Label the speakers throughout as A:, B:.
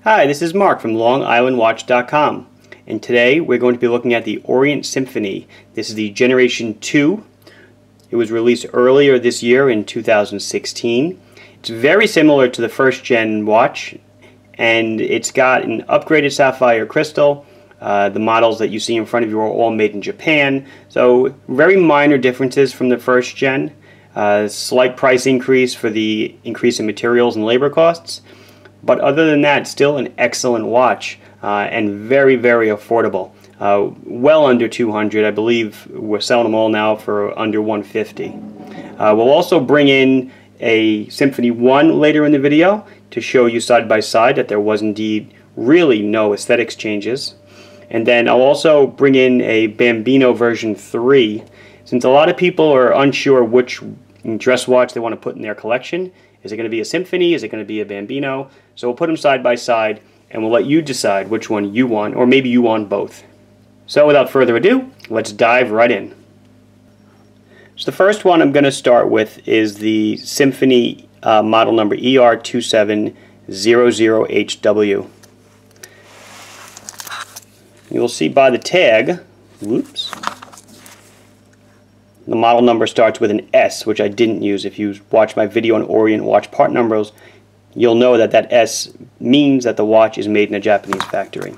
A: Hi, this is Mark from LongIslandWatch.com, and today we're going to be looking at the Orient Symphony. This is the Generation 2. It was released earlier this year in 2016. It's very similar to the first gen watch, and it's got an upgraded sapphire crystal. The models that you see in front of you are all made in Japan, so very minor differences from the first gen. Slight price increase for the increase in materials and labor costs. But other than that, still an excellent watch and very, very affordable. Well under 200. I believe we're selling them all now for under 150. We'll also bring in a Symphony 1 later in the video to show you side by side that there was indeed really no aesthetics changes. And then I'll also bring in a Bambino version 3, since a lot of people are unsure which dress watch they want to put in their collection. Is it going to be a Symphony? Is it going to be a Bambino? So we'll put them side by side and we'll let you decide which one you want, or maybe you want both. So without further ado, let's dive right in. So the first one I'm going to start is the Symphony model number ER2700HW. You'll see by the tag, whoops, the model number starts with an S, which I didn't use. If you watch my video on Orient watch part numbers, you'll know that that S means that the watch is made in a Japanese factory.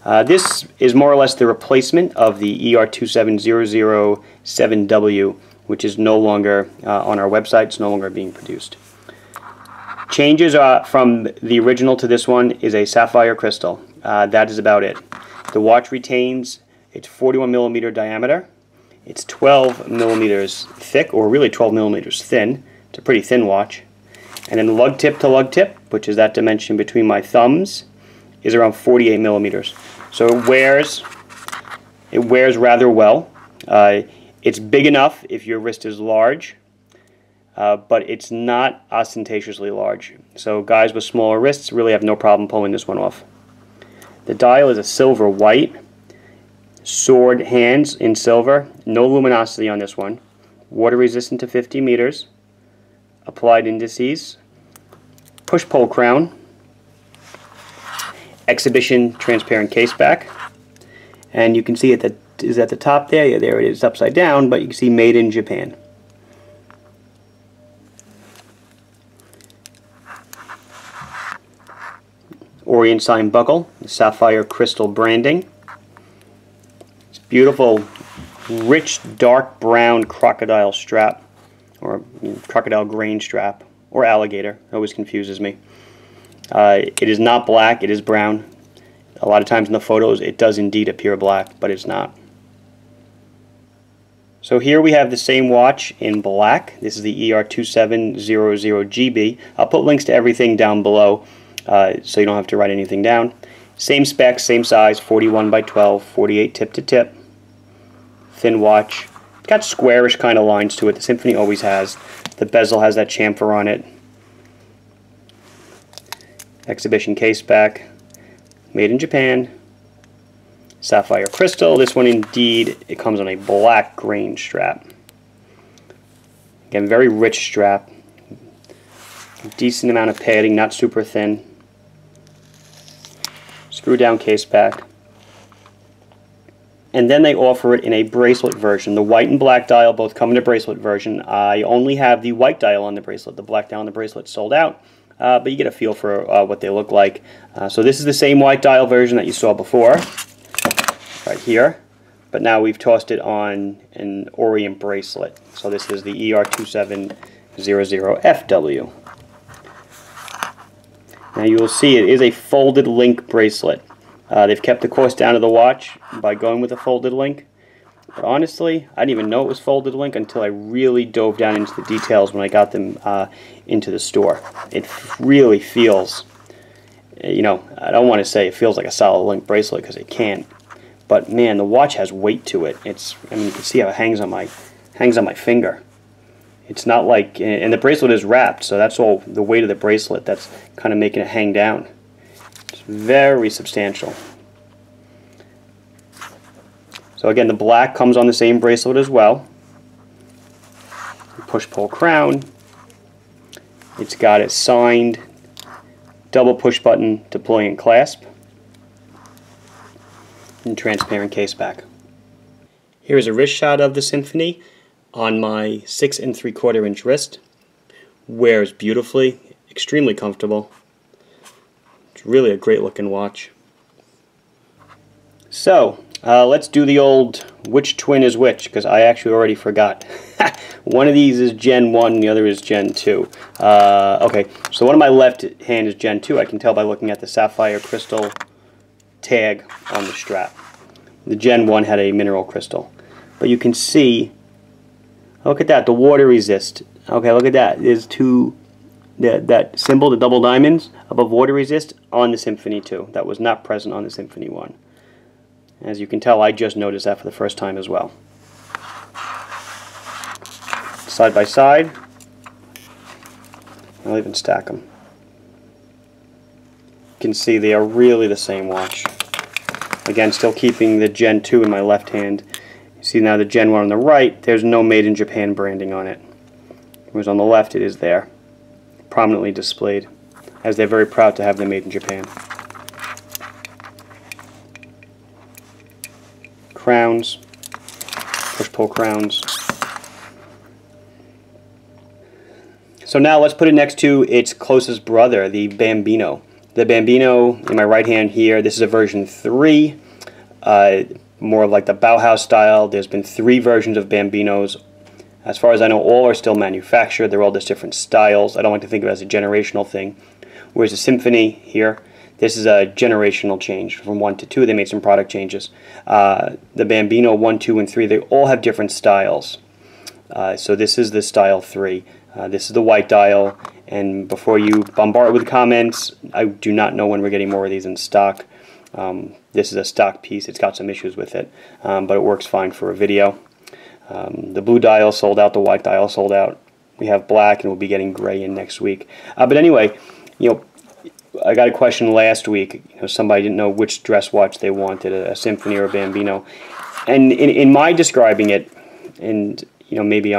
A: This is more or less the replacement of the ER27007W, which is no longer on our website. It's no longer being produced. Changes from the original to this one is a sapphire crystal. That is about it. The watch retains its 41 millimeter diameter. It's 12 millimeters thick, or really 12 millimeters thin. It's a pretty thin watch. And then lug tip to lug tip, which is that dimension between my thumbs, is around 48 millimeters. So it wears rather well. It's big enough if your wrist is large, but it's not ostentatiously large. So guys with smaller wrists really have no problem pulling this one off. The dial is a silver white. Sword hands in silver, no luminosity on this one, water resistant to 50 meters, applied indices, push-pull crown, exhibition transparent case back, and you can see it is at the top there. Yeah, there it is upside down, but you can see made in Japan. Orient sign buckle, sapphire crystal branding. Beautiful, rich, dark brown crocodile strap, or crocodile grain strap, or alligator. It always confuses me. It is not black, it is brown. A lot of times in the photos it does indeed appear black, but it's not. So here we have the same watch in black. This is the ER2700GB. I'll put links to everything down below so you don't have to write anything down. Same specs, same size, 41 by 12, 48 tip to tip. Thin watch. It's got squarish kind of lines to it. The Symphony always has. The bezel has that chamfer on it. Exhibition case back. Made in Japan. Sapphire crystal. This one indeed, it comes on a black grain strap. Again, very rich strap. Decent amount of padding, not super thin. Screw down case back. And then they offer it in a bracelet version. The white and black dial both come in a bracelet version. I only have the white dial on the bracelet. The black dial on the bracelet sold out, but you get a feel for what they look like. So this is the same white dial version that you saw before, right here, but now we've tossed it on an Orient bracelet. So this is the ER2700FW. Now you will see it is a folded link bracelet. They've kept the cost down of the watch by going with a folded link. But honestly, I didn't even know it was folded link until I really dove down into the details when I got them into the store. It really feels, you know, I don't want to say it feels like a solid link bracelet because it can't. But man, the watch has weight to it. I mean, you can see how it hangs on my finger. It's not like, and the bracelet is wrapped, so that's all the weight of the bracelet that's kind of making it hang down. It's very substantial. So again, the black comes on the same bracelet as well. Push-pull crown. It's got it signed double push button deploying clasp, and transparent case back. Here's a wrist shot of the Symphony on my 6 3/4 inch wrist. Wears beautifully, extremely comfortable. It's really a great looking watch. So let's do the old which twin is which, because I actually already forgot. One of these is Gen 1 and the other is Gen 2. Okay, so one of my left hand is Gen 2. I can tell by looking at the sapphire crystal tag on the strap. The Gen 1 had a mineral crystal. But you can see, look at that, the water resist. Okay, look at that. There's that symbol, the double diamonds above water resist on the Symphony 2. That was not present on the Symphony 1. As you can tell, I just noticed that for the first time as well. Side by side, I'll even stack them. You can see they are really the same watch. Again, still keeping the Gen 2 in my left hand. You see now the Gen 1 on the right, there's no Made in Japan branding on it. Whereas on the left it is there, prominently displayed, as they're very proud to have them made in Japan. Crowns, push-pull crowns. So now let's put it next to its closest brother, the Bambino. The Bambino in my right hand here, this is a version 3, more of like the Bauhaus style. There's been 3 versions of Bambinos. As far as I know, all are still manufactured. They're all just different styles. I don't like to think of it as a generational thing. Whereas the Symphony here, this is a generational change. From 1 to 2, they made some product changes. The Bambino 1, 2, and 3, they all have different styles. So this is the style 3. This is the white dial. And before you bombard with comments, I do not know when we're getting more of these in stock. This is a stock piece. It's got some issues with it, but it works fine for a video. The blue dial sold out, the white dial sold out. We have black, and we'll be getting gray in next week. But anyway, I got a question last week. Somebody didn't know which dress watch they wanted, a Symphony or a Bambino. And in my describing it, and maybe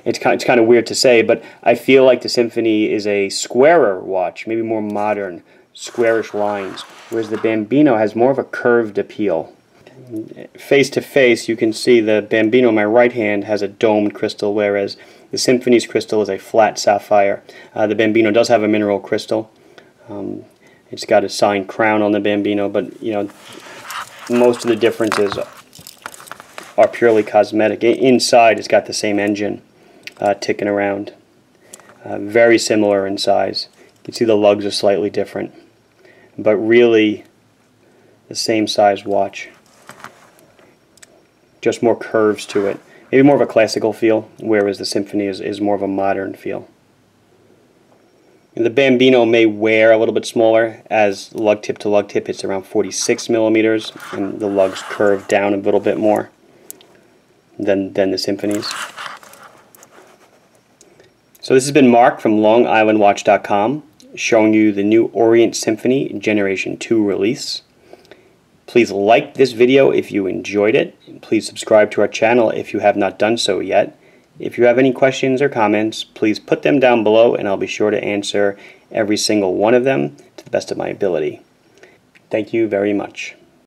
A: it's kind of weird to say, but I feel like the Symphony is a squarer watch, maybe more modern, squarish lines, whereas the Bambino has more of a curved appeal. Face to face, you can see the Bambino in my right hand has a domed crystal, whereas the Symphony's crystal is a flat sapphire. The Bambino does have a mineral crystal. It's got a signed crown on the Bambino, but most of the differences are purely cosmetic. Inside, it's got the same engine ticking around. Very similar in size. You can see the lugs are slightly different, but really the same size watch. Just more curves to it. Maybe more of a classical feel, whereas the Symphony is more of a modern feel. And the Bambino may wear a little bit smaller, as lug tip to lug tip it's around 46 millimeters, and the lugs curve down a little bit more than the Symphonies. So this has been Mark from LongIslandWatch.com, showing you the new Orient Symphony Generation 2 release. Please like this video if you enjoyed it. Please subscribe to our channel if you have not done so yet. If you have any questions or comments, please put them down below and I'll be sure to answer every single one of them to the best of my ability. Thank you very much.